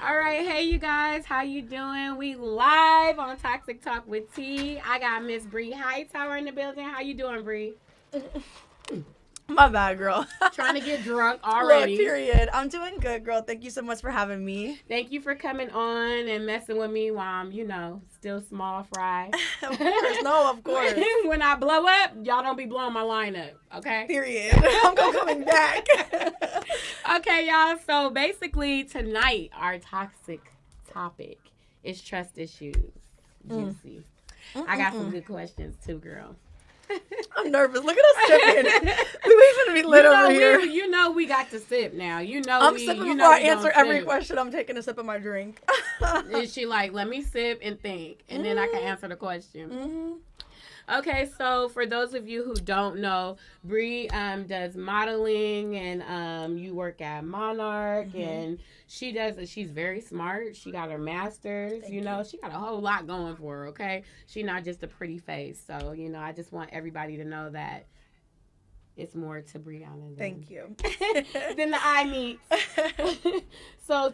All right, hey you guys, how you doing? We live on Toxic Talk with T. I got Miss Bri Hightower in the building. How you doing, Bri? My bad, girl. Trying to get drunk Look, already. period. I'm doing good, girl. Thank you so much for having me. Thank you for coming on and messing with me while I'm, still small fry. Of course. No, of course. When I blow up, y'all don't be blowing my line up, okay? Period. I'm coming back. Okay, y'all. So basically, tonight, our toxic topic is trust issues. Juicy. I got some good questions too, girl. I'm nervous. Look at us sipping. We gonna be lit over here. We got to sip now. I'm sipping before I answer every question. I'm taking a sip of my drink. And she like, let me sip and think, and then I can answer the question. Okay, so for those of you who don't know, Bri does modeling, and you work at Monarch, and she's very smart. She got her master's, She got a whole lot going for her, okay? She's not just a pretty face. So, I just want everybody to know that it's more to Brianna Thank you. than the eye meets. So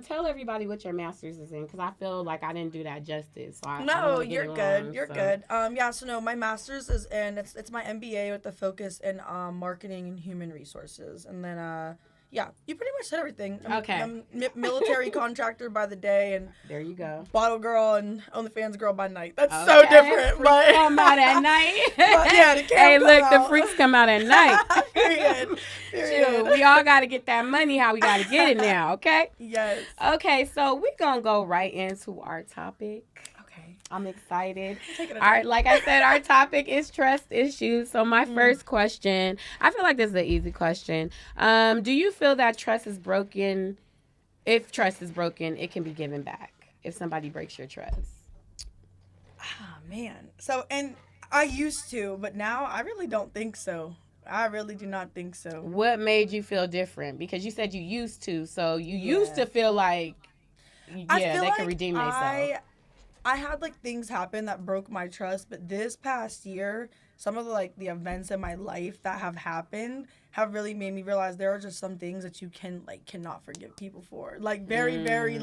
tell everybody what your master's is in, because I feel like I didn't do that justice. So No, you're good. You're good. So my master's is in it's my MBA with the focus in marketing and human resources, and then you pretty much said everything. I'm military contractor by the day, and there you go. Bottle girl and OnlyFans girl by night. That's so different. But come out at night. Hey, look, the freaks come out at night. Period. Shoot, we all got to get that money. How we got to get it now? Okay. Yes. Okay, so we're gonna go right into our topic. I'm excited. All right, like I said, our topic is trust issues. So my first question, I feel like this is an easy question. Do you feel that trust is broken? If trust is broken, it can be given back if somebody breaks your trust. Ah, man. So, and I used to, but now I really don't think so. I really do not think so. What made you feel different? Because you said you used to. So you used to feel like, they can redeem themselves. I had things happen that broke my trust, but this past year, some of the events in my life that have happened have really made me realize there are just some things that you cannot forgive people for. Very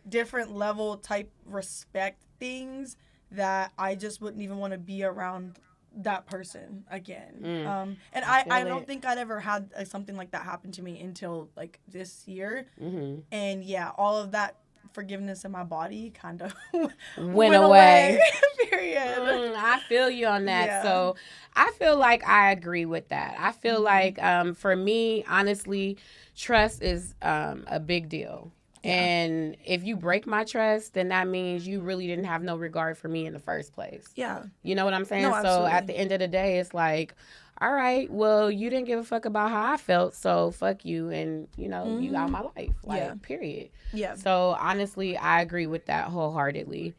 different level type respect things that I just wouldn't even want to be around that person again. And I don't think I'd ever had something like that happen to me until this year. And all of that forgiveness in my body kind of went away. Period. I feel you on that. Yeah. So I feel like I agree with that. I feel like for me, honestly, trust is a big deal. Yeah. And if you break my trust, then that means you really didn't have no regard for me in the first place. Yeah. You know what I'm saying? No, so absolutely. At the end of the day, it's like, all right, well, you didn't give a fuck about how I felt, so fuck you, and, you out my life, period. Yeah. So, honestly, I agree with that wholeheartedly.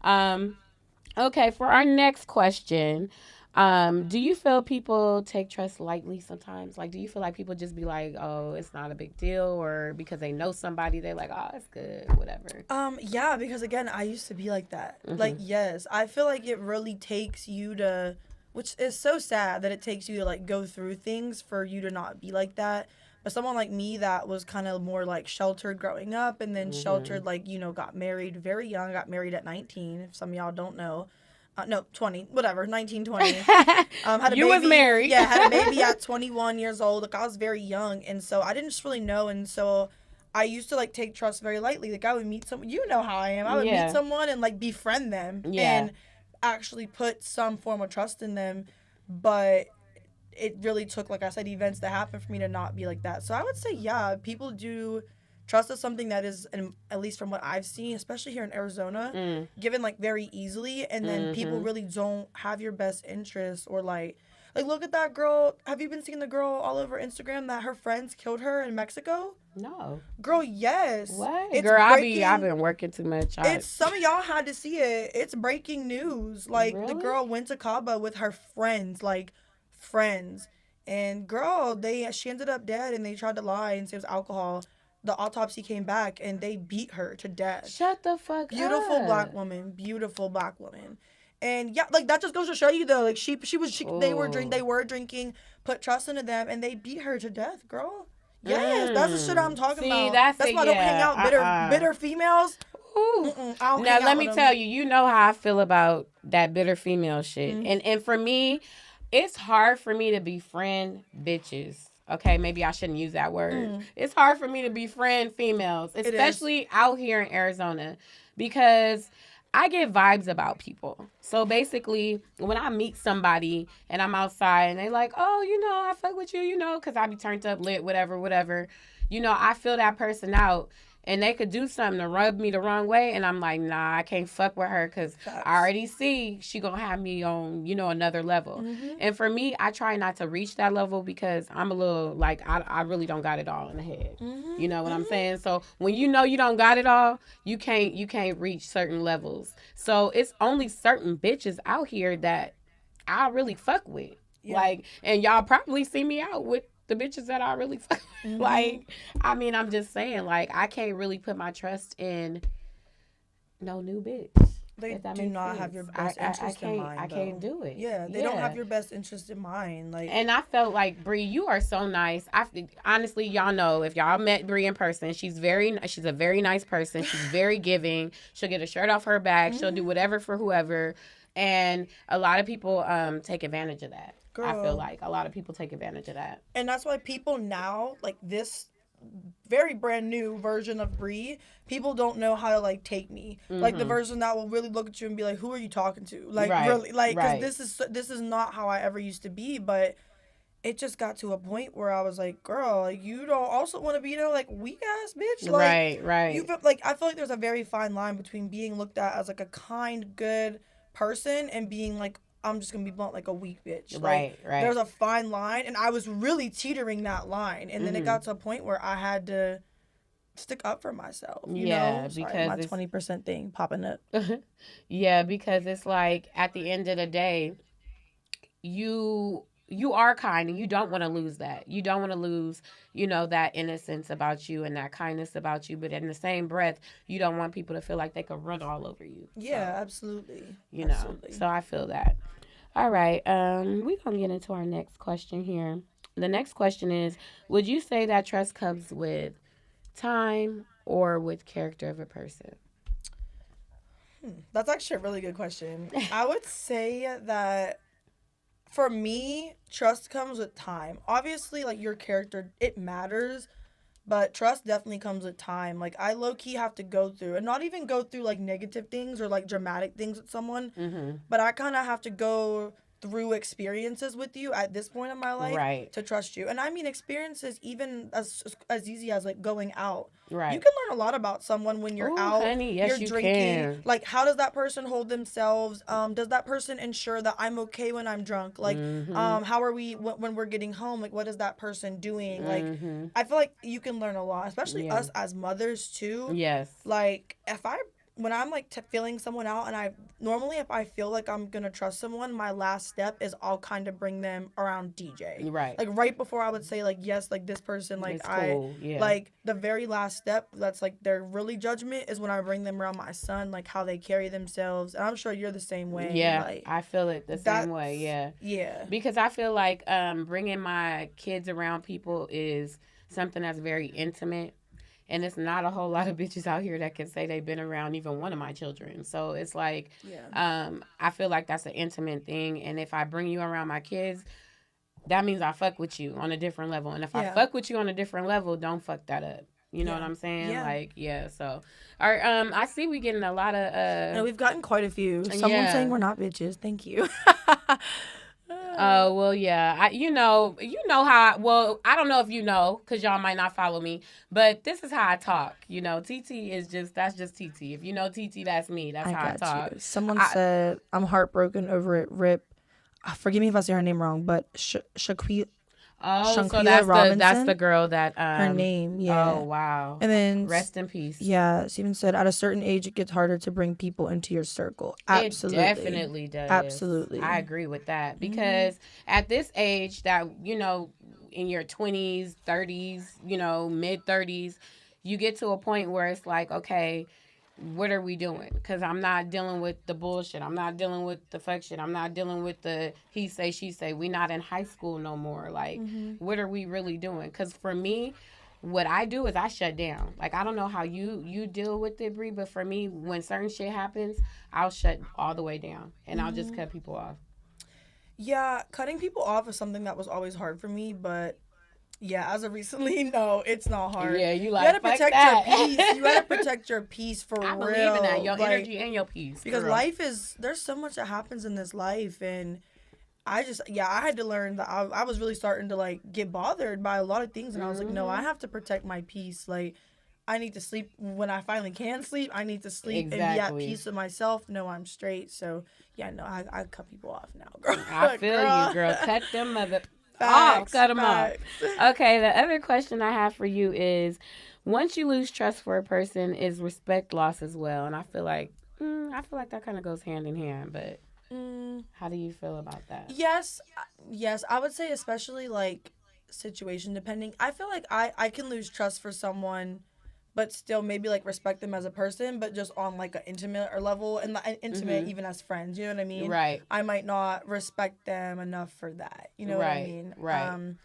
Okay, for our next question, do you feel people take trust lightly sometimes? Do you feel like people just be like, oh, it's not a big deal, or because they know somebody, they're like, oh, it's good, whatever? Yeah, because, again, I used to be like that. Yes, I feel like it really takes you to... Which is so sad that it takes you to, go through things for you to not be like that. But someone like me that was kind of more, sheltered growing up and then sheltered, got married very young. Got married at 19, if some of y'all don't know. No, 20, whatever, 19, 20. Had a you baby, was married. Yeah, had a baby at 21 years old. I was very young. And so I didn't just really know. And so I used to, take trust very lightly. I would meet someone. You know how I am. I would meet someone and, befriend them. Yeah. And actually put some form of trust in them, but it really took, like I said, events that happened for me to not be like that. So I would say, people do trust is something that is, at least from what I've seen, especially here in Arizona, given very easily, and then people really don't have your best interests, or look at that girl. Have you been seeing the girl all over Instagram that her friends killed her in Mexico? No. Girl, yes. What? Girl, I've been working too much. Some of y'all had to see it. It's breaking news. Really? The girl went to Cabo with her friends, friends. And girl, she ended up dead, and they tried to lie and say it was alcohol. The autopsy came back, and they beat her to death. Shut the fuck Beautiful up. Beautiful black woman. And that just goes to show you though, they were drinking, put trust into them, and they beat her to death, girl. Yes, that's the shit I'm talking See, about. that's That's it. why I don't hang out Yeah. bitter females. Ooh. I don't Now hang let out me with tell them. you, you know how I feel about that bitter female shit. And for me, it's hard for me to befriend bitches. Okay, maybe I shouldn't use that word. It's hard for me to befriend females, It is. especially out here in Arizona, because I get vibes about people. So basically, when I meet somebody and I'm outside and they like, oh, I fuck with you, because I be turned up lit, whatever, whatever. I feel that person out and they could do something to rub me the wrong way, and I'm like, nah, I can't fuck with her because I already see she gonna have me on, another level. And for me, I try not to reach that level because I'm a little like I really don't got it all in the head. You know what I'm saying? So when you know you don't got it all, you can't reach certain levels. So it's only certain bitches out here that I really fuck with. Yeah. Like, and y'all probably see me out with the bitches that I really fuck with. Like, I mean, I'm just saying, like, I can't really put my trust in no new bitch. They do not sense. have your best interest in mind. I can't do it. Yeah, they don't have your best interest in mind. Like, and I felt like Bri, you are so nice. Honestly, y'all know if y'all met Bri in person, she's a very nice person. She's very giving. She'll get a shirt off her back. She'll do whatever for whoever. And a lot of people take advantage of that. Girl. I feel like a lot of people take advantage of that. And that's why people now, like this very brand new version of Bri, people don't know how to like take me. Like the version that will really look at you and be like, who are you talking to? Like, really, like, because this is not how I ever used to be. But it just got to a point where I was like, girl, like, you don't also want to be, like, weak ass bitch. Like, right. You feel, like, I feel like there's a very fine line between being looked at as like a kind, good person and being like, I'm just gonna be blunt, like a weak bitch. Like, right. There's a fine line, and I was really teetering that line, and then it got to a point where I had to stick up for myself. You know? Sorry, because my 20% thing popping up. Yeah, because it's like at the end of the day, you are kind and you don't want to lose that. You don't want to lose, that innocence about you and that kindness about you. But in the same breath, you don't want people to feel like they could run all over you. Yeah, so, absolutely. Absolutely. So I feel that. All right. We're going to get into our next question here. The next question is, would you say that trust comes with time or with character of a person? That's actually a really good question. I would say that for me, trust comes with time. Obviously, like, your character, it matters, but trust definitely comes with time. Like, I low-key have to go through, and not even go through, like, negative things or, like, dramatic things with someone, but I kind of have to go through experiences with you at this point in my life to trust you. And I mean experiences even as easy as, like, going out. Right. You can learn a lot about someone when you're out, honey, yes, you're drinking. Can. Like, how does that person hold themselves? Does that person ensure that I'm okay when I'm drunk? Like, how are we when we're getting home? Like, what is that person doing? Like, I feel like you can learn a lot, especially us as mothers too. Yes. Like, when I'm like feeling someone out, and if I feel like I'm gonna trust someone, my last step is I'll kind of bring them around DJ. Right. Like, right before I would say, like, yes, like, this person, like, it's cool. Like, the very last step that's like their really judgment is when I bring them around my son, like how they carry themselves. And I'm sure you're the same way. Yeah, like, I feel it the same way. Yeah. Yeah. Because I feel like bringing my kids around people is something that's very intimate. And it's not a whole lot of bitches out here that can say they've been around even one of my children. So it's like, I feel like that's an intimate thing. And if I bring you around my kids, that means I fuck with you on a different level. And if I fuck with you on a different level, don't fuck that up. You know what I'm saying? Yeah. Like, so. All right, I see we getting a lot of... and we've gotten quite a few. Someone saying we're not bitches. Thank you. Oh, well, yeah. You know how, I don't know if you know, because y'all might not follow me, but this is how I talk. TT that's just TT. If you know TT, that's me. That's how I talk. You. Someone said, I'm heartbroken over it, rip. Forgive me if I say her name wrong, but Shaquille. Oh, so that's the girl that her name, yeah. Oh, wow. And then rest in peace. Yeah, she even said at a certain age it gets harder to bring people into your circle. Absolutely. It definitely does. Absolutely. I agree with that because at this age that in your 20s, 30s, mid 30s, you get to a point where it's like, okay, what are we doing? Because I'm not dealing with the bullshit. I'm not dealing with the fuck shit. I'm not dealing with the he say, she say. We not in high school no more. Like, what are we really doing? Because for me, what I do is I shut down. Like, I don't know how you deal with it, Bri, but for me, when certain shit happens, I'll shut all the way down and I'll just cut people off. Yeah, cutting people off is something that was always hard for me, but yeah, as of recently, no, it's not hard. Yeah, you You like gotta fuck protect that. your peace. You gotta protect your peace for I real. believe in that. Your Like, energy and your peace. because girl. life is, there's so much that happens in this life, and I had to learn that I was really starting to like get bothered by a lot of things, and I was like, no, I have to protect my peace. Like, I need to sleep when I finally can sleep. I need to sleep and be at peace with myself. No, I'm straight. So yeah, no, I cut people off now, girl. I feel you, girl. Cut them mother Facts, off. Cut them facts. off. Okay, the other question I have for you is, once you lose trust for a person, is respect lost as well? And I feel like that kind of goes hand in hand. But how do you feel about that? Yes, yes, I would say especially like situation depending. I feel like I can lose trust for someone, but still maybe like respect them as a person, but just on like an intimate or level, and like, intimate even as friends. You know what I mean? Right. I might not respect them enough for that. You know what I mean? Right.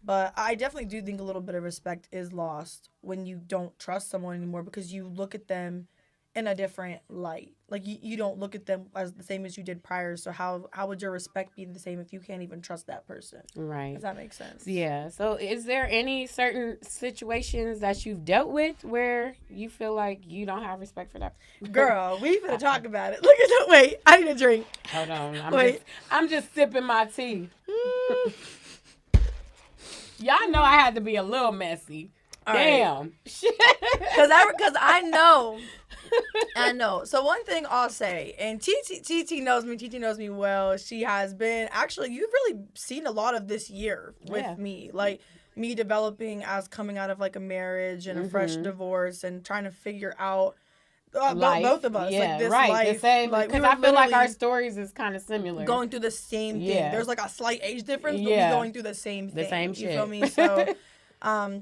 But I definitely do think a little bit of respect is lost when you don't trust someone anymore, because you look at them in a different light. Like, you don't look at them as the same as you did prior. So how would your respect be the same if you can't even trust that person? Right. Does that make sense? Yeah. So is there any certain situations that you've dealt with where you feel like you don't have respect for that? Girl, we finna talk about it. Look at that. Wait, I need a drink. Hold on. Wait. I'm just sipping my tea. Y'all know I had to be a little messy. All Damn. Because I know. I know. So one thing I'll say, and TT knows me. TT knows me well. She has been, actually, you've really seen a lot of this year with me. Like, me developing as coming out of like a marriage and a fresh divorce and trying to figure out both of us. Yeah, like this right. life. The same. Like, Because I feel like our stories is kind of similar. Going through the same thing. Yeah. There's like a slight age difference, but we going through the same thing. The same you shit. feel me? So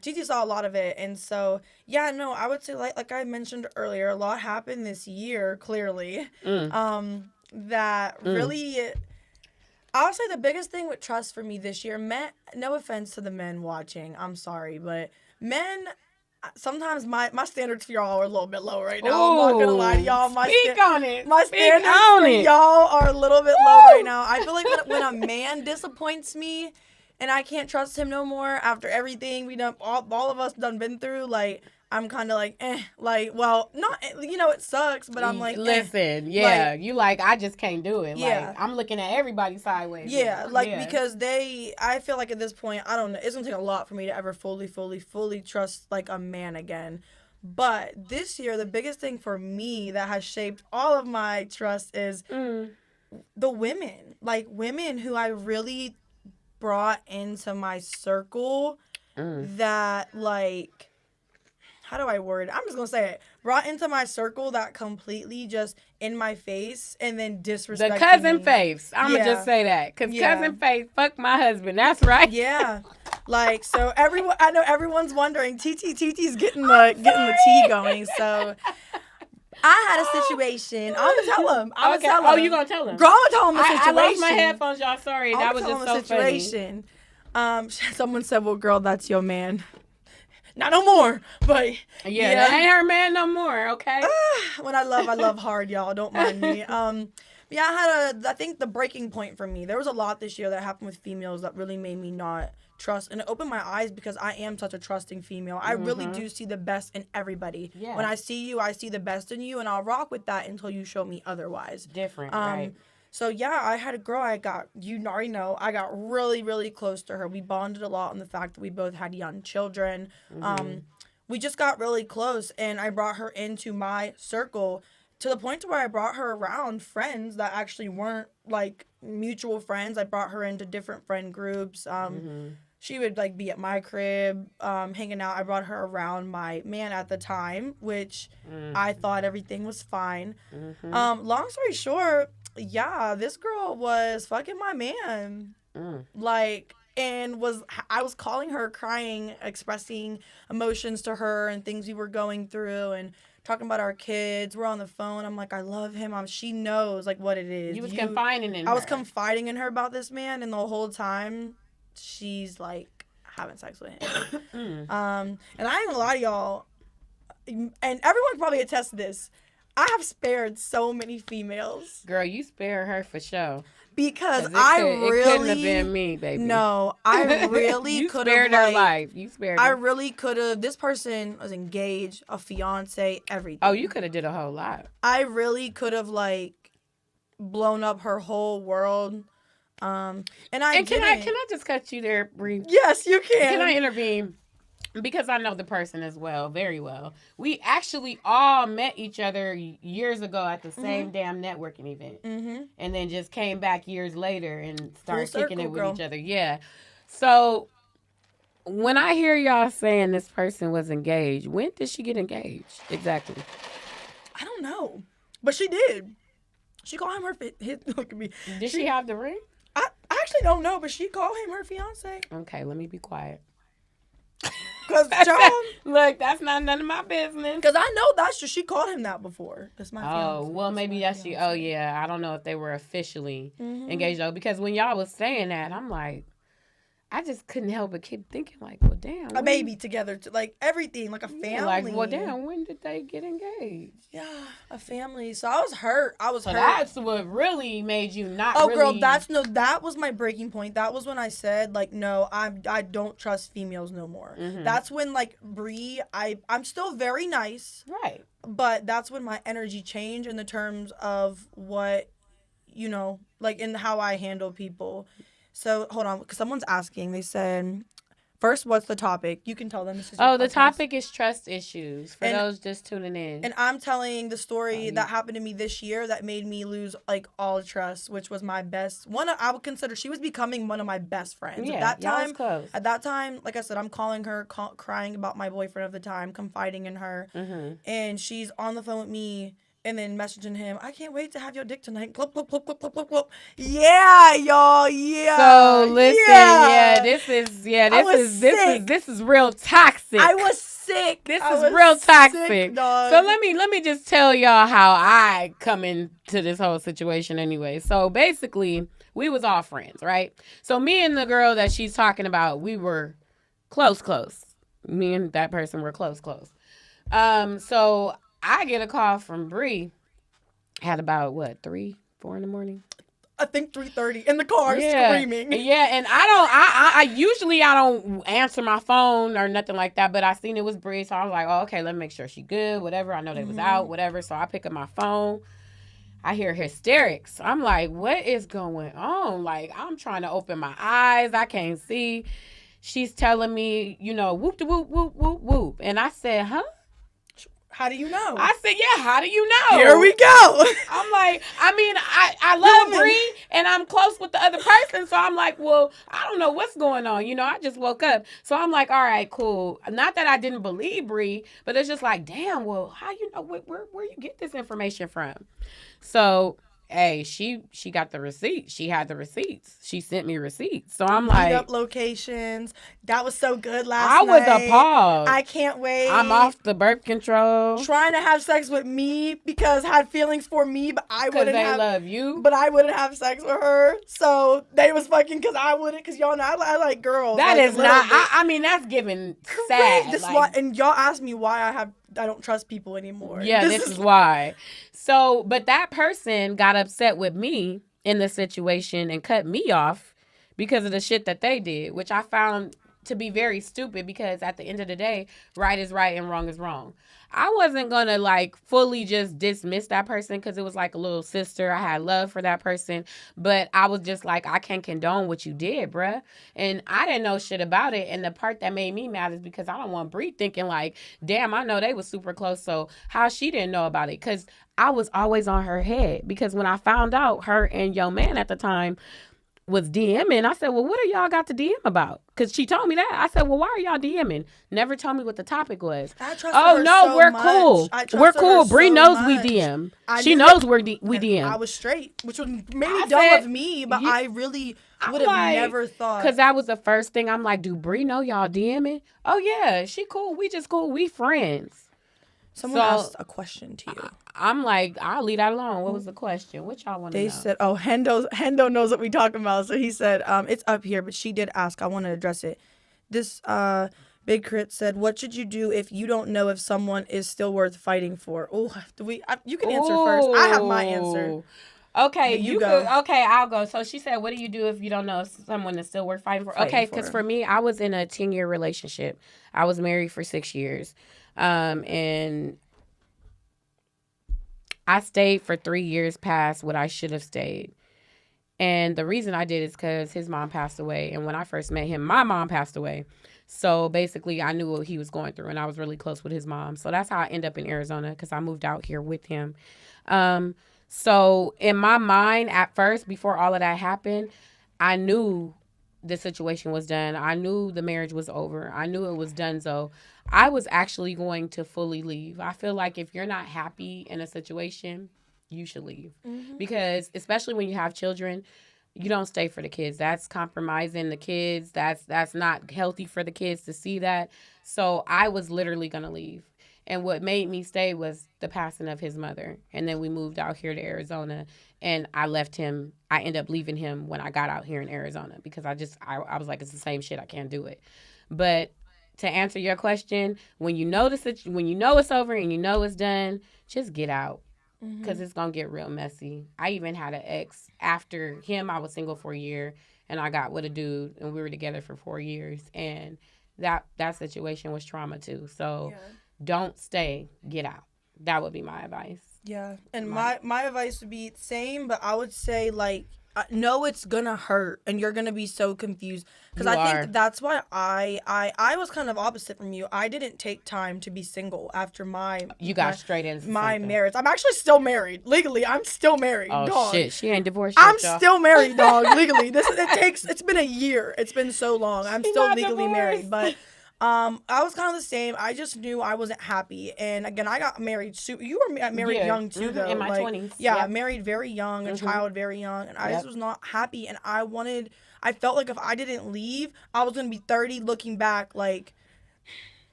Gigi saw a lot of it, and so yeah, no, I would say like I mentioned earlier, a lot happened this year, clearly. That really, I'll say the biggest thing with trust for me this year, men, no offense to the men watching, I'm sorry, but men, sometimes my standards for y'all are a little bit low right now. Ooh, I'm not gonna lie to y'all. Speak on it. My Speak standards on for it. y'all are a little bit low right now. I feel like when a man disappoints me and I can't trust him no more after everything we done, all of us done been through, like, I'm kind of like, like, well, not, it sucks, but I'm like, listen, Like, you like, I just can't do it. Yeah. Like, I'm looking at everybody sideways. Yeah, because I feel like at this point, I don't know, it's gonna take a lot for me to ever fully trust like a man again. But this year, the biggest thing for me that has shaped all of my trust is the women, like women who I really brought into my circle that, like, how do I word it? I'm just gonna say it. Brought into my circle that completely just in my face and then disrespected the cousin me. face. I'm gonna just say that, cause cousin face fuck my husband. That's right. Yeah, like, so everyone. I know everyone's wondering. TT's getting the tea going. So I had a situation. I'm gonna tell him. I'm gonna tell him. Oh, you gonna tell him? Girl, I'm gonna tell him the situation. I lost my headphones, y'all. Sorry, that was just so situation. Funny. Someone said, "Well, girl, that's your man." Not no more, but yeah, that ain't her man no more. Okay. When I love hard, y'all. Don't mind me. Yeah, I think the breaking point for me. There was a lot this year that happened with females that really made me not trust, and it opened my eyes because I am such a trusting female. I really do see the best in everybody. Yeah. When I see you, I see the best in you, and I'll rock with that until you show me otherwise. Different, right? So yeah, I had a girl. You already know, I got really, really close to her. We bonded a lot on the fact that we both had young children. We just got really close, and I brought her into my circle to the point to where I brought her around friends that actually weren't like mutual friends. I brought her into different friend groups. She would like be at my crib, hanging out. I brought her around my man at the time, which I thought everything was fine. Long story short, yeah, this girl was fucking my man. Like, and I was calling her, crying, expressing emotions to her and things we were going through, and talking about our kids. We're on the phone. I'm like, I love him. She knows like what it is. You was confiding in her. I was confiding in her about this man, and the whole time she's like having sex with him. And I ain't gonna lie to y'all, and everyone can probably attest to this. I have spared so many females. Girl, you spare her for sure. Because it couldn't have been me, baby. No, I really could have. You spared her life. You spared her. I really could have. This person was engaged, a fiance, everything. Oh, you could have did a whole lot. I really could have like blown up her whole world. And can I just cut you there, Bri? Yes, you can. Can I intervene? Because I know the person as well, very well. We actually all met each other years ago at the same damn networking event. And then just came back years later and started kicking it with each other. Yeah. So when I hear y'all saying this person was engaged, when did she get engaged? Exactly. I don't know. But she did. She called him her look at me. Did she have the ring? I actually don't know, but she called him her fiance. Okay, let me be quiet. Because look, that's not none of my business. Because I know that's true. She called him that before. That's my fiance. Oh, well, maybe that's she. Oh, yeah. I don't know if they were officially engaged, though. Because when y'all was saying that, I'm like, I just couldn't help but keep thinking, like, well, damn. A baby together, like everything, like a family. Like, well, damn, when did they get engaged? Yeah, a family. So I was hurt. So hurt. That's what really made you not girl, that was my breaking point. That was when I said, like, no, I don't trust females no more. That's when, like, Bri, I'm still very nice. Right. But that's when my energy changed in the terms of what, like, in how I handle people. So, hold on, because someone's asking. They said, first, what's the topic? You can tell them. This is the topic is trust issues for those just tuning in. And I'm telling the story that happened to me this year that made me lose, like, all trust, which was my best. I would consider, she was becoming one of my best friends. Yeah, at that time, like I said, I'm calling her, crying about my boyfriend of the time, confiding in her. And she's on the phone with me. And then messaging him, I can't wait to have your dick tonight. Glop, glop, glop, glop, glop, glop. Yeah, y'all. Yeah. So listen, this is real toxic. I was sick. This is real toxic. So let me just tell y'all how I come into this whole situation anyway. So basically, we was all friends, right? So me and the girl that she's talking about, we were close. Me and that person were close. So I get a call from Bri at about 3, 4 in the morning. I think 3:30 in the car screaming. Yeah, and I usually don't answer my phone or nothing like that, but I seen it was Bri, so I was like, oh, okay, let me make sure she good, whatever. I know they was out, whatever. So I pick up my phone. I hear hysterics. I'm like, what is going on? Like, I'm trying to open my eyes. I can't see. She's telling me, whoop de whoop, whoop, whoop, whoop. And I said, huh? How do you know? I said, yeah, how do you know? Here we go. I'm like, I love Bri, and I'm close with the other person, so I'm like, well, I don't know what's going on. I just woke up. So I'm like, all right, cool. Not that I didn't believe Bri, but it's just like, damn, well, how you know, where you get this information from? So, hey, she got the receipts. She had the receipts. She sent me receipts. So I'm like, up locations. That was so good last night. I was appalled. I can't wait. I'm off the birth control. Trying to have sex with me because had feelings for me, but I wouldn't have. Love you. But I wouldn't have sex with her. So they was fucking because I wouldn't. Because y'all know I like girls. That is not. That's giving sad. This why, and y'all asked me why I don't trust people anymore. Yeah, this is why. So, but that person got upset with me in the situation and cut me off because of the shit that they did, which I found to be very stupid because at the end of the day, right is right and wrong is wrong. I wasn't going to fully just dismiss that person because it was like a little sister. I had love for that person, but I was just like, I can't condone what you did, bruh. And I didn't know shit about it. And the part that made me mad is because I don't want Bri thinking like, damn, I know they was super close. So how she didn't know about it? Because I was always on her head because when I found out her and your man at the time was DMing. I said, well, what do y'all got to DM about? Because she told me that. I said, well, why are y'all DMing? Never told me what the topic was. I trusted Oh, her no, so we're much. cool. I We're trusted cool. her Bri so knows we much. DM. I She knew knows it. we And DM. I was straight, which was maybe I dumb said, of me, but you- I really would have like, never thought. Because that was the first thing. I'm like, do Bri know y'all DMing? Oh, yeah, she cool. We just cool. We friends. Someone asked a question to you. I'm like, I'll leave that alone. What was the question? What y'all want to know? They said, oh, Hendo knows what we talking about. So he said, it's up here, but she did ask. I want to address it. This Big Crit said, what should you do if you don't know if someone is still worth fighting for? Oh, you can answer first. I have my answer. Okay, you go. Okay, I'll go. So she said, what do you do if you don't know if someone is still worth fighting for? Okay, because for me, I was in a 10-year relationship. I was married for 6 years. And I stayed for 3 years past what I should have stayed. And the reason I did is because his mom passed away. And when I first met him, my mom passed away. So basically, I knew what he was going through, and I was really close with his mom. So that's how I ended up in Arizona, because I moved out here with him. So in my mind, at first, before all of that happened, I knew the situation was done. I knew the marriage was over. I knew it was done. So I was actually going to fully leave. I feel like if you're not happy in a situation, you should leave. Because especially when you have children, you don't stay for the kids. That's compromising the kids. That's not healthy for the kids to see that. So I was literally going to leave. And what made me stay was the passing of his mother. And then we moved out here to Arizona, and I left him. I ended up leaving him when I got out here in Arizona, because I was like, it's the same shit. I can't do it. But to answer your question, when you know when you know it's over and you know it's done, just get out, because it's going to get real messy. I even had an ex. After him, I was single for a year, and I got with a dude, and we were together for 4 years. And that situation was trauma too. So don't stay, get out. That would be my advice. Yeah. And my advice would be the same, but I would say, like, know it's gonna hurt, and you're gonna be so confused, because I think that's why I was kind of opposite from you. I didn't take time to be single after you got straight into my marriage. I'm actually still married legally. I'm still married. Oh dog. shit, she ain't divorced yet, I'm y'all. still married, dog. Legally, it's been a year. It's been so long. I'm still legally divorced. married, but I was kind of the same. I just knew I wasn't happy. And again, I got married. You were married young too, though. In my 20s. Yeah, married very young, a child very young, and I just was not happy. And I felt like if I didn't leave, I was gonna be 30, looking back like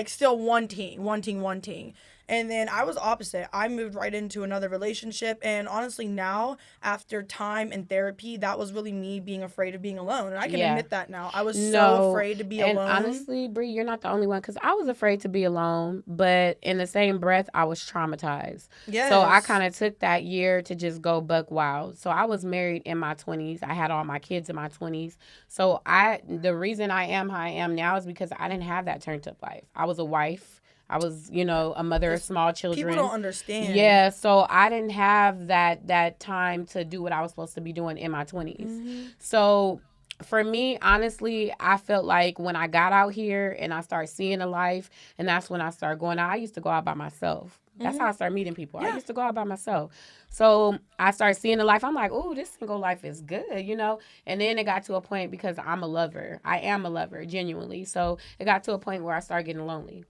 still wanting. And then I was opposite. I moved right into another relationship. And honestly, now, after time and therapy, that was really me being afraid of being alone. And I can admit that now. I was so afraid to be alone. And honestly, Bri, you're not the only one, because I was afraid to be alone. But in the same breath, I was traumatized. Yes. So I kind of took that year to just go buck wild. So I was married in my 20s. I had all my kids in my 20s. So the reason I am how I am now is because I didn't have that turned up life. I was a wife. I was, a mother of small children. People don't understand. Yeah, so I didn't have that time to do what I was supposed to be doing in my 20s. So for me, honestly, I felt like when I got out here and I started seeing a life, and that's when I started going out. I used to go out by myself. That's how I started meeting people. I used to go out by myself. So I started seeing the life. I'm like, oh, this single life is good, And then it got to a point, because I'm a lover. I am a lover, genuinely. So it got to a point where I started getting lonely.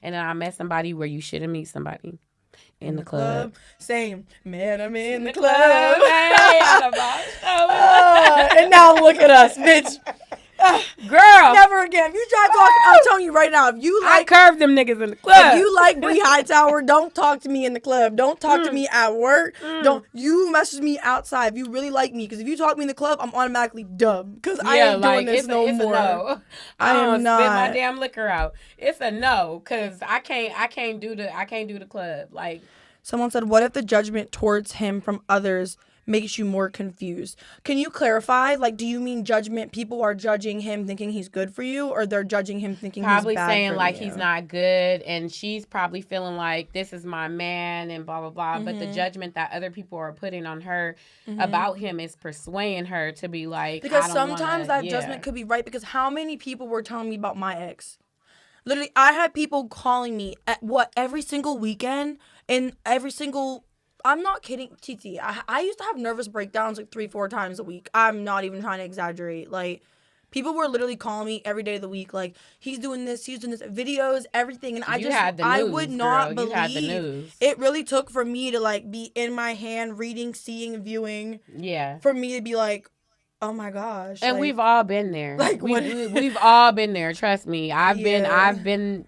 And then I met somebody where you shouldn't meet somebody. In the club. Same. Man, I'm in the club. Hey, and now look at us, bitch. Girl. Never again. If you try talking, I'm telling you right now, if you like... I curved them niggas in the club. If you like Bri Hightower, don't talk to me in the club. Don't talk to me at work. Don't... You message me outside if you really like me. Because if you talk to me in the club, I'm automatically dubbed. Because I ain't doing this no more. No. I am not. Spit my damn liquor out. It's a no. Because I can't do the club. Like... Someone said, what if the judgment towards him from others makes you more confused? Can you clarify? Like, do you mean judgment? People are judging him thinking he's good for you, or they're judging him thinking he's bad for you? Probably saying, like, he's not good, and she's probably feeling like, this is my man, and blah, blah, blah. But the judgment that other people are putting on her about him is persuading her to be like, because sometimes that judgment could be right, because how many people were telling me about my ex? Literally, I had people calling me every single weekend, and every single I'm not kidding, TT. I used to have nervous breakdowns like 3-4 times a week. I'm not even trying to exaggerate. Like, people were literally calling me every day of the week, like, he's doing this, videos, everything. And I would not girl. You had the believe news. it really took for me to, like, be in my hand, reading, seeing, viewing. Yeah. For me to be like, oh my gosh. And like, we've all been there. Like, we've all been there. Trust me. I've been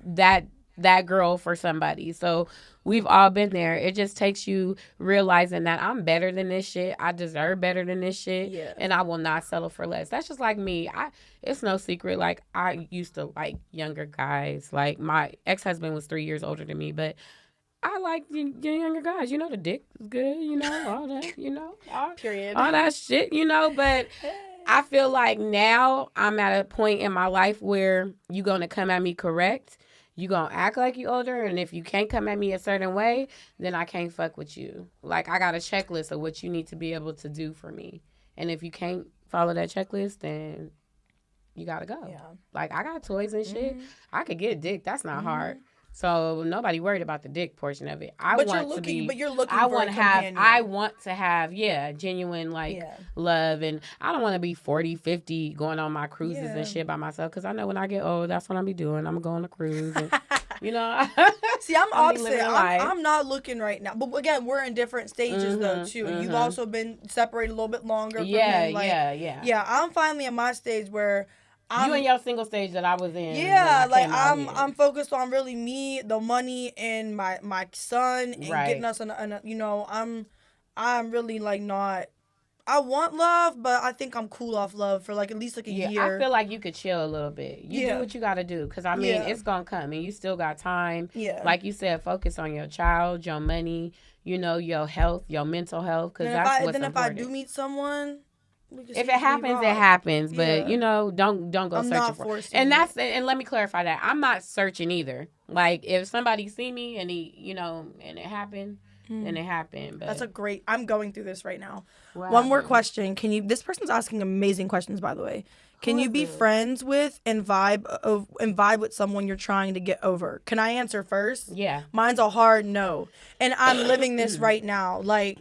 that girl for somebody. So we've all been there. It just takes you realizing that I'm better than this shit. I deserve better than this shit. Yeah. And I will not settle for less. That's just like me. It's no secret. Like, I used to like younger guys. Like, my ex-husband was 3 years older than me, but I like the younger guys. You know, the dick is good, you know, all that, you know. Period. All that shit, you know. But I feel like now I'm at a point in my life where you going to come at me correct. You going to act like you older. And if you can't come at me a certain way, then I can't fuck with you. Like, I got a checklist of what you need to be able to do for me. And if you can't follow that checklist, then you got to go. Yeah. Like, I got toys and shit. Mm-hmm. I could get a dick. That's not hard. So nobody worried about the dick portion of it. But you're looking for a companion. I want to have, genuine, love. And I don't want to be 40, 50 going on my cruises and shit by myself. Because I know when I get old, that's what I'll be doing. I'm going to go on a cruise. And, you know. See, I'm opposite. I'm not looking right now. But again, we're in different stages, though, too. Mm-hmm. You've also been separated a little bit longer from me. Yeah, I'm finally at my stage where... you in your single stage that I was in. Yeah, like I'm focused on really me, the money, and my son, and getting us you know, I'm really like not. I want love, but I think I'm cool off love for like at least like a year. I feel like you could chill a little bit. You do what you got to do, because I mean it's gonna come, and you still got time. Yeah, like you said, focus on your child, your money, you know, your health, your mental health, because that's what's important. If I do meet someone. If it happens, it happens. But you know, don't go searching for it. And and let me clarify that I'm not searching either. Like, if somebody see me and and it happened, then it happened. But that's I'm going through this right now. One more question. This person's asking amazing questions, by the way. Can you be friends with and vibe with someone you're trying to get over? Can I answer first? Yeah. Mine's a hard no. And I'm living this right now. Like,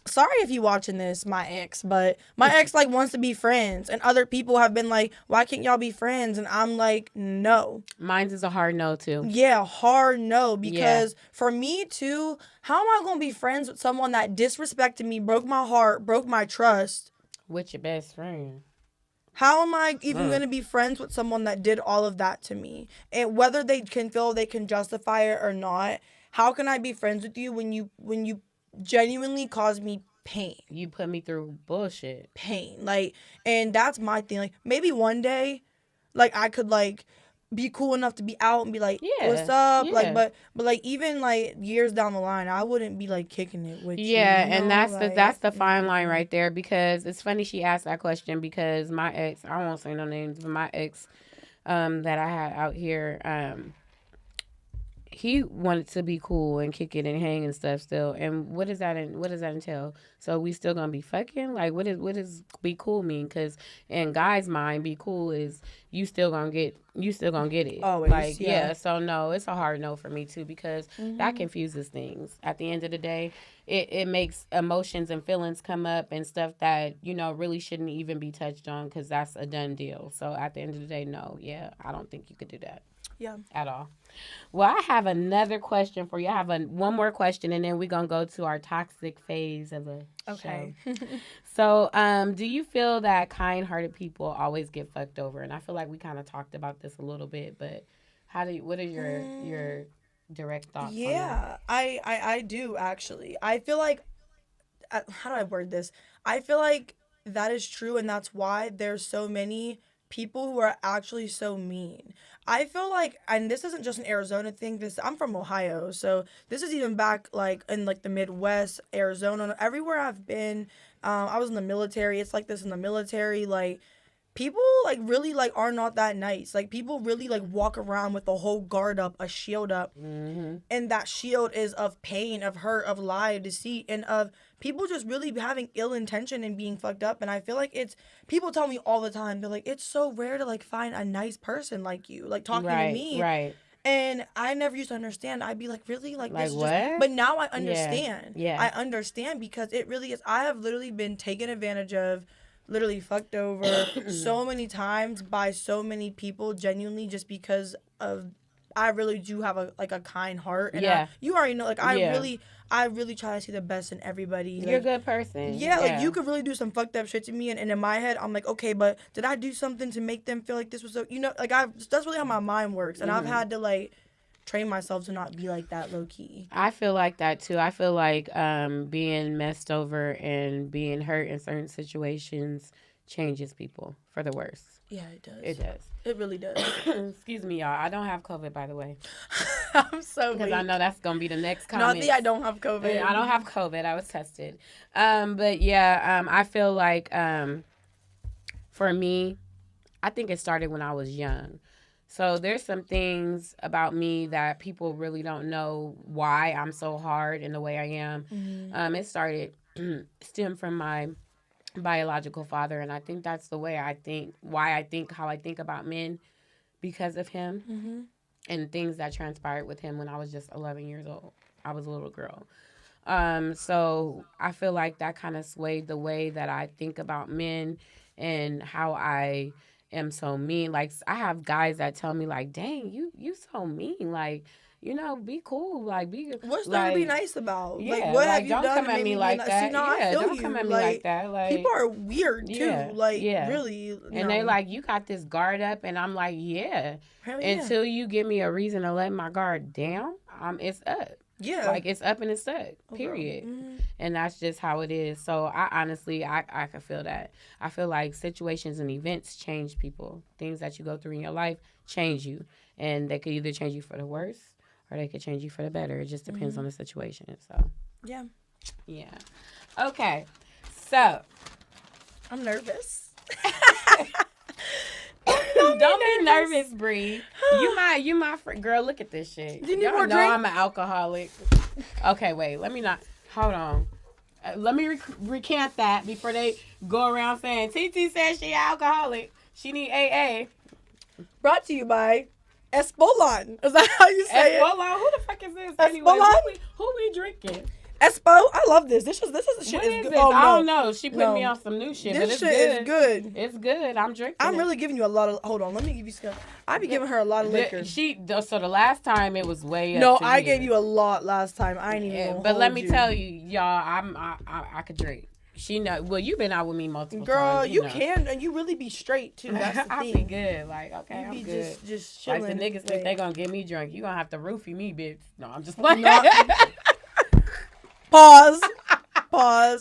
sorry if you watching this, my ex, but my ex wants to be friends, and other people have been like, why can't y'all be friends? And I'm like, no. Mine's is a hard no too. Yeah, hard no, because for me too, how am I gonna be friends with someone that disrespected me, broke my heart, broke my trust? With your best friend. How am I even going to be friends with someone that did all of that to me? And whether they can feel they can justify it or not, how can I be friends with you when you genuinely caused me pain? You put me through bullshit. Pain. Like, and that's my thing. Like, maybe one day, like, I could, like, be cool enough to be out and be like, what's up? Yeah. Like, but like, even like years down the line, I wouldn't be like kicking it with you. Yeah, and that's the fine line right there, because it's funny she asked that question, because my ex, I won't say no names, but my ex that I had out here, he wanted to be cool and kick it and hang and stuff still. And what does that entail? So we still gonna be fucking? Like, what does be cool mean? Because in guys' mind, be cool is you still gonna get it. Always, like, yeah. So no, it's a hard no for me too, because that confuses things. At the end of the day, it makes emotions and feelings come up and stuff that, you know, really shouldn't even be touched on, because that's a done deal. So at the end of the day, no, I don't think you could do that. Yeah. At all. Well, I have another question for you. I have one more question, and then we're going to go to our toxic phase of the show. So, do you feel that kind-hearted people always get fucked over? And I feel like we kind of talked about this a little bit, but what are your direct thoughts on that? Yeah, I do, actually. I feel like, how do I word this? I feel like that is true, and that's why there's so many people who are actually so mean. I feel like, and this isn't just an Arizona thing, I'm from Ohio, so this is even back like in like the Midwest, Arizona, everywhere I've been. I was in the military. It's like this in the military. Like, people like really like are not that nice. Like, people really like walk around with a whole guard up, a shield up, and that shield is of pain, of hurt, of lie, deceit, and of people just really having ill intention and being fucked up. And I feel like people tell me all the time, they're like, it's so rare to like find a nice person like you, like talking to me. Right. And I never used to understand. I'd be like, really? Like this is what? just... But now I understand. Yeah. I understand because it really is. I have literally been taken advantage of, literally fucked over so many times by so many people, genuinely, just because of... I really do have a kind heart. And you already know, like, I really try to see the best in everybody. You're a good person. Yeah, like, you could really do some fucked up shit to me, and in my head, I'm like, okay, but did I do something to make them feel like this was so... You know, like, that's really how my mind works, and I've had to, like, train myself to not be like that low-key. I feel like that, too. I feel like being messed over and being hurt in certain situations changes people for the worse. Yeah, it does. It does. It really does. Excuse me, y'all. I don't have COVID, by the way. I'm so because I know that's gonna be the next comment. Not that I don't have COVID. I don't have COVID. I was tested. But yeah, I feel like for me, I think it started when I was young. So there's some things about me that people really don't know why I'm so hard in the way I am. Mm-hmm. It stemmed from my biological father, and I think that's the way I think, how I think about men because of him. Mm-hmm. And things that transpired with him when I was just 11 years old. I was a little girl. So I feel like that kind of swayed the way that I think about men and how I am so mean. Like, I have guys that tell me, like, dang, you so mean. Like, you know, be cool. Like, be... What's there to be nice about? Yeah, like, what have you don't done come at me like that. See, no, I feel don't you. come at me like that. Like, people are weird, too. Really. And they like, you got this guard up, and I'm like, yeah. Until you give me a reason to let my guard down, it's up. Yeah. Like, it's up and it's stuck, period. Mm-hmm. And that's just how it is. So, I honestly, I can feel that. I feel like situations and events change people. Things that you go through in your life change you. And they could either change you for the worse or they could change you for the better. It just depends on the situation. So, yeah. Okay. So, I'm nervous. Don't be nervous, Bri. You my friend. Girl, look at this shit. You need more drink? I'm an alcoholic. Okay, wait. Let me not. Hold on. Let me recant that before they go around saying TT says she alcoholic. She need AA. Brought to you by Espolan. Is that how you say Espolan? Who the fuck is this? Espolan? Who we drinking? Espo, I love this. This is shit. What is good. Oh, no. I don't know. She put me on some new shit. This but it's shit good. is good. It's good. I'm drinking. I'm really giving you a lot of. Hold on, let me give you some. I be giving her a lot of liquor. So the last time it was way up. No, I gave you a lot last time. I ain't even. But let me tell you, y'all, I could drink. She know. Well, you've been out with me multiple times. Girl, you can, and you really be straight too. That's the thing. I be good. Like, okay, you I'm be good. Just chilling. Like the niggas think they gonna get me drunk. You gonna have to roofie me, bitch. No, I'm just playing. Pause.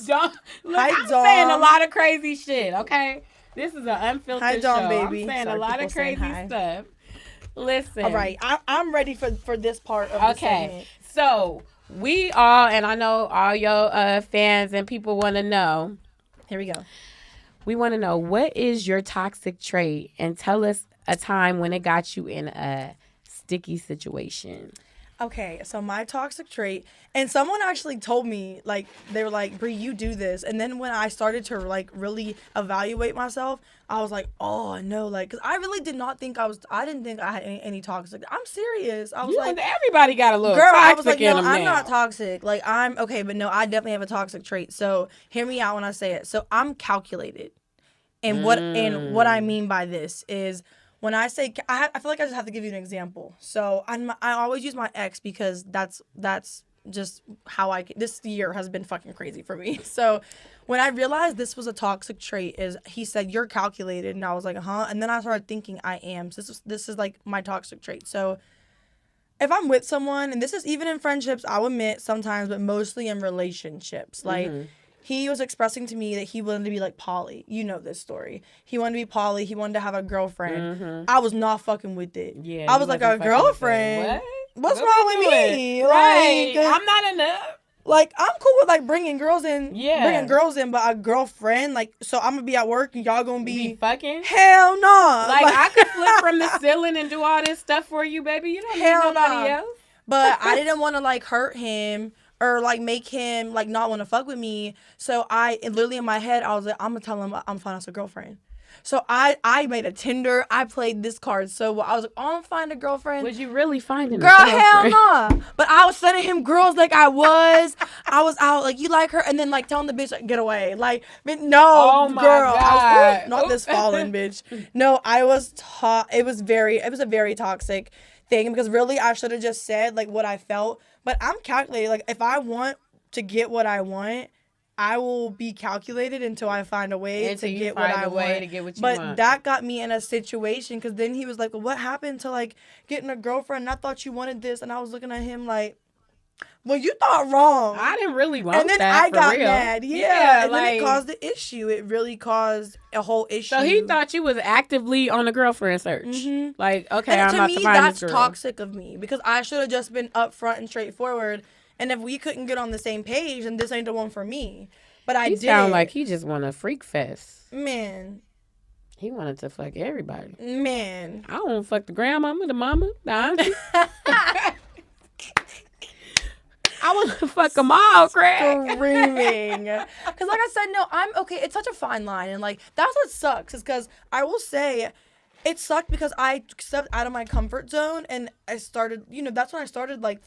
Don't, look, I'm saying a lot of crazy shit, okay? This is an unfiltered show. Baby. I'm saying a lot of crazy stuff. Listen. All right. I'm ready for this part of the segment. So, we all, and I know all your fans and people want to know. Here we go. We want to know, what is your toxic trait? And tell us a time when it got you in a sticky situation. Okay, so my toxic trait, and someone actually told me, like, they were like, Bri, you do this. And then when I started to, like, really evaluate myself, I was like, oh, no, like, because I really did not think I didn't think I had any toxic. I'm serious. I was like, everybody got a little girl, toxic I was like, no, I'm now. not toxic. Like, I'm, okay, but no, I definitely have a toxic trait. So hear me out when I say it. So I'm calculated. And what I mean by this is, when I say, I feel like I just have to give you an example. So I always use my ex because that's just how this year has been fucking crazy for me. So when I realized this was a toxic trait, is he said, you're calculated. And I was like, huh? And then I started thinking I am. So this is like my toxic trait. So if I'm with someone, and this is even in friendships, I'll admit sometimes, but mostly in relationships, like, he was expressing to me that he wanted to be like poly. You know this story. He wanted to be poly. He wanted to have a girlfriend. Mm-hmm. I was not fucking with it. Yeah, I was like, a girlfriend? What's wrong with me? Right. Like, I'm not enough. Like, I'm cool with, like, bringing girls in, but a girlfriend, like, so I'm going to be at work and y'all going to be fucking? Hell no. Nah. Like, I could flip from the ceiling and do all this stuff for you, baby. You don't need nobody else. But I didn't want to, like, hurt him. Or, like, make him, like, not want to fuck with me. So literally in my head, I was like, I'm going to tell him I'm fine as a girlfriend. So I made a Tinder. I played this card so well. I was like, oh, I'm gonna find a girlfriend. Was you really finding Girl, a girlfriend? hell no. But I was sending him girls like I was. I was out like, you like her? And then like telling the bitch, like, get away. Like, no, oh my girl. God. I was, not this fallen bitch. No, I was it was a very toxic thing because really I should have just said like what I felt. But I'm calculated. Like, if I want to get what I want, I will be calculated until I find a way to get what I want. But that got me in a situation because then he was like, well, what happened to like getting a girlfriend? I thought you wanted this. And I was looking at him like, well, you thought wrong. I didn't really want that. And then I got real. mad. Yeah. And then it caused the issue. It really caused a whole issue. So he thought you was actively on a girlfriend search. Mm-hmm. Like, okay, and I'm about to find this girl. To me, that's toxic of me because I should have just been upfront and straightforward. And if we couldn't get on the same page, then this ain't the one for me. But I did. He sound like he just want a freak fest. Man. He wanted to fuck everybody. Man. I want to fuck the grandmama, the mama, the auntie. I want to fuck them all, Craig. Screaming. Because like I said, no, I'm okay. It's such a fine line. And like, that's what sucks is because I will say, it sucked because I stepped out of my comfort zone and I started, that's when I started like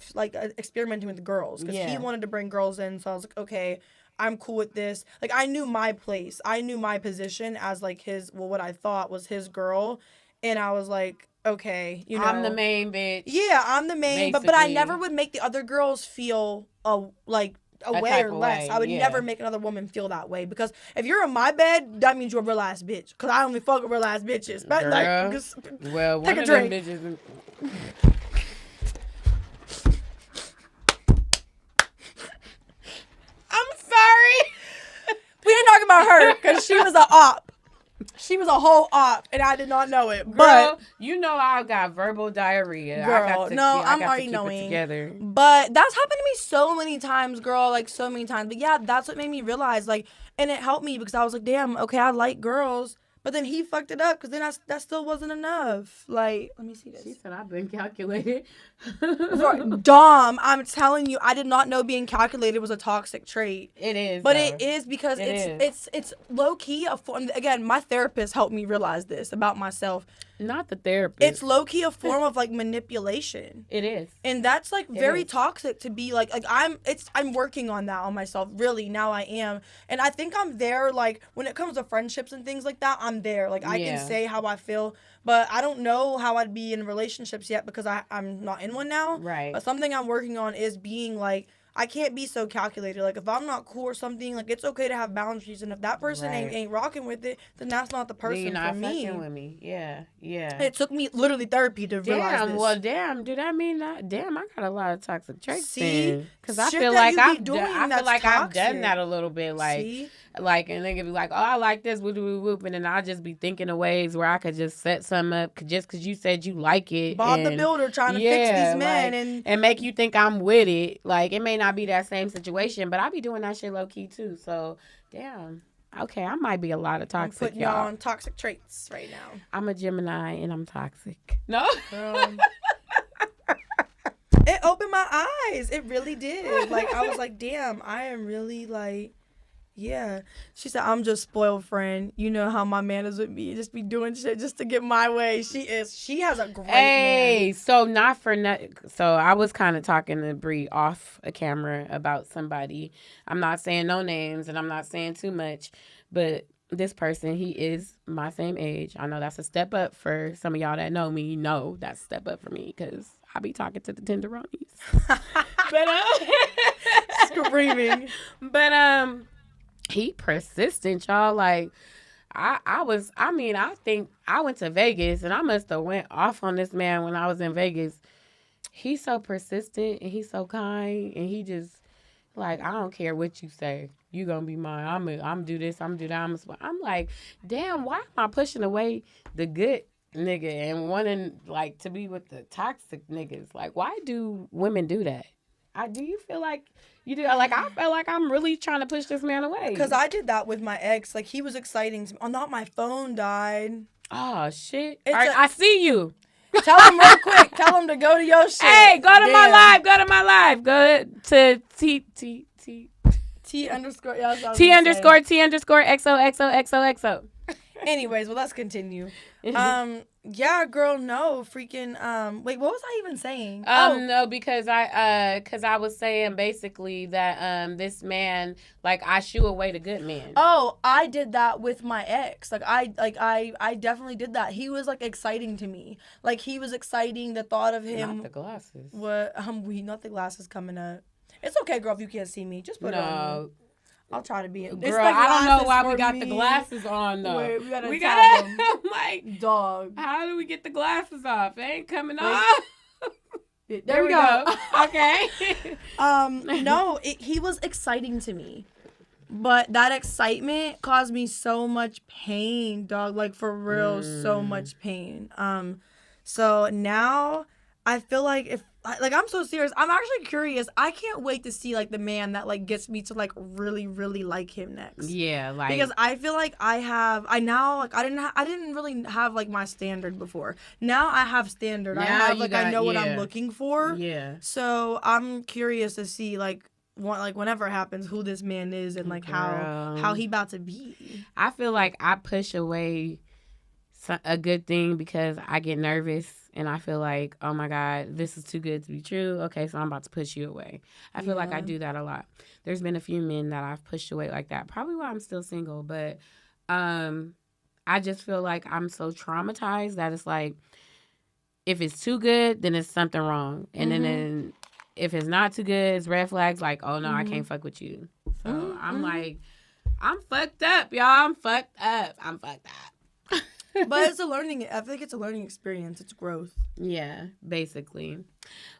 experimenting with the girls because he wanted to bring girls in. So I was like, okay, I'm cool with this. Like, I knew my place. I knew my position as like what I thought was his girl. And I was like, okay, I'm the main bitch. Yeah, I'm the main. But I never would make the other girls feel away or less. I would never make another woman feel that way because if you're in my bed, that means you're a real ass bitch. Because I only fuck with real ass bitches. But girl, well, one of drink. Them bitches. I'm sorry. We didn't talk about her because she was an op. She was a whole op, and I did not know it. Girl, I got verbal diarrhea. Girl, I'm already knowing. But that's happened to me so many times, girl. Like, so many times. But yeah, that's what made me realize, like, and it helped me because I was like, damn, okay, I like girls. But then he fucked it up because then that still wasn't enough. Like, let me see this. She said, I've been calculated. Dom, I'm telling you, I did not know being calculated was a toxic trait. It is. But it is because it's low-key a form. Again, my therapist helped me realize this about myself. Not the therapist. It's low-key a form of, like, manipulation. It is. And that's, like, very toxic to be, like I'm working on that on myself. Really, now I am. And I think I'm there, like, when it comes to friendships and things like that, I'm there. Like, I can say how I feel. But I don't know how I'd be in relationships yet because I'm not in one now. Right. But something I'm working on is being, like, I can't be so calculated. Like, if I'm not cool or something, like, it's okay to have boundaries. And if that person ain't rocking with it, then that's not the person for me. You're not fucking with me. Yeah. It took me literally therapy to realize this. Well, damn. Do that mean that? Damn, I got a lot of toxic traits. See? Because I feel like I've done that a little bit. Like, See? Like, and they could be like, oh, I like this, whoop, whoop, whoop. And then I'll just be thinking of ways where I could just set something up just because you said you like it. Bob the Builder trying to fix these men. And make you think I'm with it. Like, it may not be that same situation, but I be doing that shit low-key, too. So, damn. Okay, I might be a lot of toxic, I'm putting y'all on toxic traits right now. I'm a Gemini, and I'm toxic. No? It opened my eyes. It really did. Like, I was like, damn, I am really, like... Yeah. She said, I'm just spoiled friend. You know how my man is with me. Just be doing shit just to get my way. She has a great man. So not for nothing. So I was kind of talking to Bri off a camera about somebody. I'm not saying no names and I'm not saying too much. But this person, he is my same age. I know that's a step up for some of y'all that know me. No, that's a step up for me because I be talking to the tenderonis. But screaming. But he persistent, y'all. Like, I think I went to Vegas and I must have went off on this man when I was in Vegas. He's so persistent and he's so kind and he just, like, I don't care what you say. You gonna be mine. I'm do this, I'm do that. I'm like, damn, why am I pushing away the good nigga and wanting, like, to be with the toxic niggas? Like, why do women do that? Do you feel like you do? Like, I felt like I'm really trying to push this man away. Because I did that with my ex. Like, he was exciting to me. Oh, not my phone died. Oh, shit. I see you. Tell him real quick. Tell him to go to your shit. Hey, go to my live. Go to my live. Go to T_XOXOXOXO. Anyways, well, let's continue. Yeah, girl, no, freaking, wait, what was I even saying? No, because I was saying basically that this man, like, I shoo away the good men. Oh, I did that with my ex. I definitely did that. He was like exciting to me. Like, he was exciting. The thought of him. Not the glasses. What? Not the glasses coming up. It's okay, girl. If you can't see me, just put it on me. I'll try to be. Girl, I don't know why we got the glasses on though. Wait, we gotta them. Like, dog. How do we get the glasses off? They ain't coming off. There we go. Okay. No, he was exciting to me, but that excitement caused me so much pain, dog. Like, for real, so much pain. So now I feel like I'm so serious. I'm actually curious. I can't wait to see, like, the man that, like, gets me to, like, really, really like him next. Yeah, like, because I feel like I didn't really have, like, my standard before. Now I have standard. Now I have, like, I know what I'm looking for. Yeah. So I'm curious to see, like, whenever it happens, who this man is and, like, how he about to be. I feel like I push away a good thing because I get nervous and I feel like, oh my God, this is too good to be true. Okay, so I'm about to push you away. I feel like I do that a lot. There's been a few men that I've pushed away like that. Probably why I'm still single, but I just feel like I'm so traumatized that it's like, if it's too good, then it's something wrong. And then if it's not too good, it's red flags like, oh no, I can't fuck with you. So I'm like, I'm fucked up, y'all. I'm fucked up. But it's I feel like it's a learning experience. It's growth. Yeah, basically.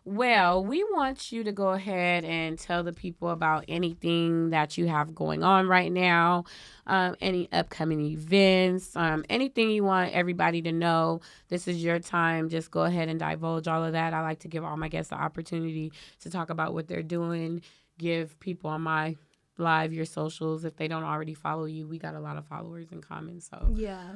Well, we want you to go ahead and tell the people about anything that you have going on right now, any upcoming events, anything you want everybody to know. This is your time. Just go ahead and divulge all of that. I like to give all my guests the opportunity to talk about what they're doing, give people on my live your socials if they don't already follow you. We got a lot of followers in common, so yeah,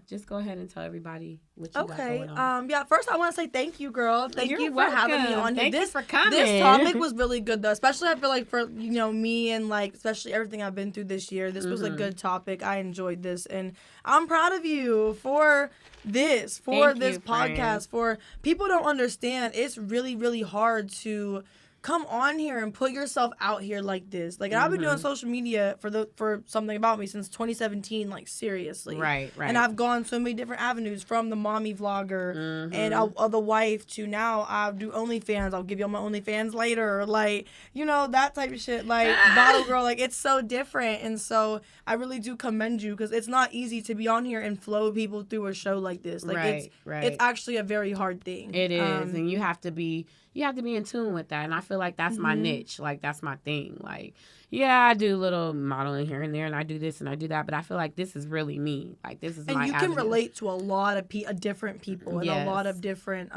just go ahead and tell everybody what you got going on. Yeah, first I want to say thank you, girl. Thank you for having me on here. Thank you for coming. This topic was really good though, especially I feel like for me and like especially everything I've been through this year. This was a good topic. I enjoyed this and I'm proud of you for this podcast. For people don't understand, it's really, really hard to come on here and put yourself out here like this. Like, I've been doing social media for something about me since 2017, like, seriously. Right. And I've gone so many different avenues, from the mommy vlogger and the wife to now I do OnlyFans. I'll give you all my OnlyFans later. Like, that type of shit. Like, bottle girl, like, it's so different. And so I really do commend you because it's not easy to be on here and flow people through a show like this. Like, it's actually a very hard thing. It is. And you have to be in tune with that. And I feel like that's my niche. Like, that's my thing. Like, yeah, I do little modeling here and there, and I do this and I do that, but I feel like this is really me. Like, this is my And you can relate to a lot of different people and a lot of different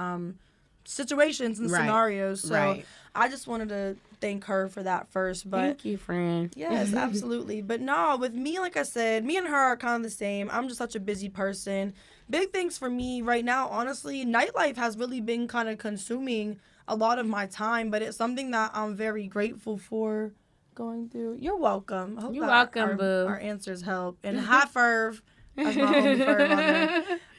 situations and scenarios. So I just wanted to thank her for that first. But thank you, friend. Yes, absolutely. But no, with me, like I said, me and her are kind of the same. I'm just such a busy person. Big things for me right now, honestly, nightlife has really been kind of consuming a lot of my time, but it's something that I'm very grateful for going through. You're welcome. I hope You're welcome, boo. Our answers help. And hi, Ferv. That's my homie Ferv on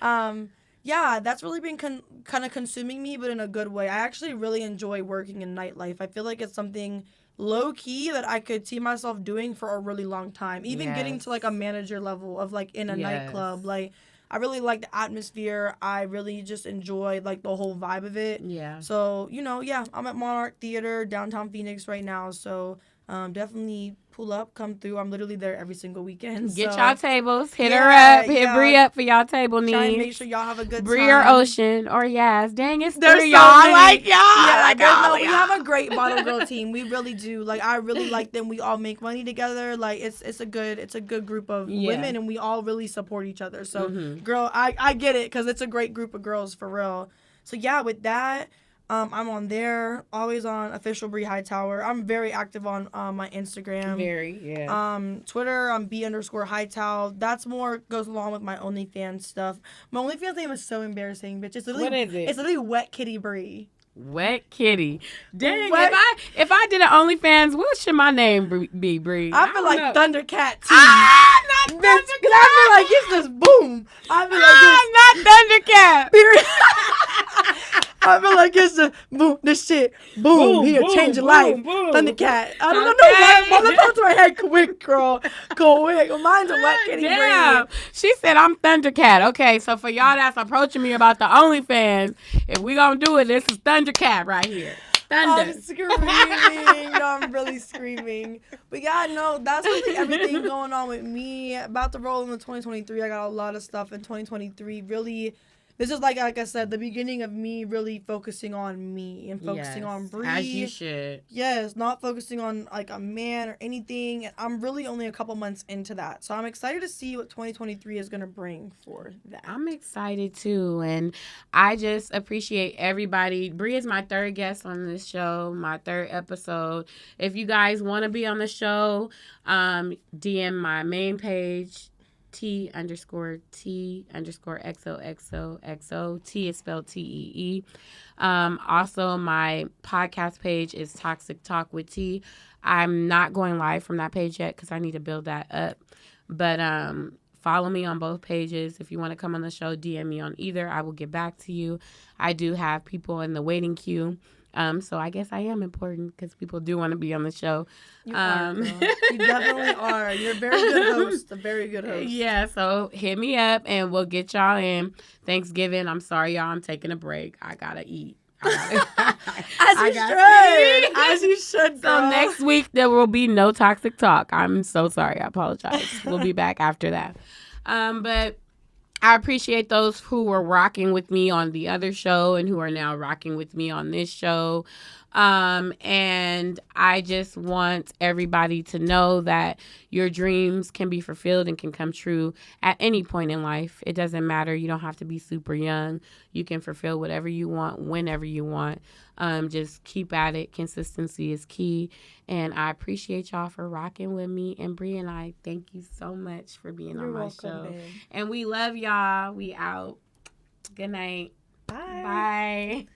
there. Yeah, that's really been kind of consuming me, but in a good way. I actually really enjoy working in nightlife. I feel like it's something low-key that I could see myself doing for a really long time. Even getting to, like, a manager level of, like, in a nightclub. Like, I really like the atmosphere. I really just enjoy, like, the whole vibe of it. Yeah. So, I'm at Monarch Theater, downtown Phoenix right now. So, definitely pull up, come through. I'm literally there every single weekend. Get y'all tables. Hit her up. Hit Bri up for y'all table needs. Try and make sure y'all have a good time. Bri or Ocean or Yas. Dang, it's There's three, so y'all. many. I like y'all. We have a great Bottle Girl team. We really do. Like, I really like them. We all make money together. Like, it's a good group of women, and we all really support each other. So, girl, I get it because it's a great group of girls for real. So yeah, with that. I'm on there, always on official Bri Hightower. I'm very active on my Instagram. Twitter, I'm B_Hightower. That's more goes along with my OnlyFans stuff. My OnlyFans name is so embarrassing, bitch. It's literally, what is it? It's literally Wet Kitty Bri. Wet Kitty. Dang, if I did an OnlyFans, what should my name be, Bri? I feel like Thundercat too. Not Thundercat. I feel like it's just boom. I feel like not Thundercat. I feel like it's the boom, this shit, boom, here, change your life. Boom. Thundercat. I don't know why. Mother comes to my head quick, girl. Quick. Mine's a Wet Kitty. Damn. She said I'm Thundercat. Okay, so for y'all that's approaching me about the OnlyFans, if we gonna do it, this is Thundercat right here. Thunder. I'm screaming. No, I'm really screaming. But yeah, no, that's really everything going on with me. About to roll into 2023. I got a lot of stuff in 2023. Really, this is like I said, the beginning of me really focusing on me and focusing on Bri. As you should. Yes, not focusing on like a man or anything. And I'm really only a couple months into that. So I'm excited to see what 2023 is going to bring for that. I'm excited too. And I just appreciate everybody. Bri is my third guest on this show, my third episode. If you guys want to be on the show, DM my main page. T_T_XOXOXO. T is spelled TEE. Also, my podcast page is Toxic Talk with T. I'm not going live from that page yet because I need to build that up. But follow me on both pages. If you want to come on the show, DM me on either. I will get back to you. I do have people in the waiting queue. So I guess I am important because people do want to be on the show. You are, girl. You definitely are. You're a very good host. A very good host. Yeah, so hit me up and we'll get y'all in. Thanksgiving. I'm sorry, y'all. I'm taking a break. I gotta eat. As you should. So next week there will be no toxic talk. I'm so sorry. I apologize. We'll be back after that. But I appreciate those who were rocking with me on the other show and who are now rocking with me on this show. And I just want everybody to know that your dreams can be fulfilled and can come true at any point in life. It doesn't matter. You don't have to be super young. You can fulfill whatever you want, whenever you want. Just keep at it. Consistency is key. And I appreciate y'all for rocking with me. And Bri and I, thank you so much for being on my show. Babe. And we love y'all. We out. Good night. Bye. Bye.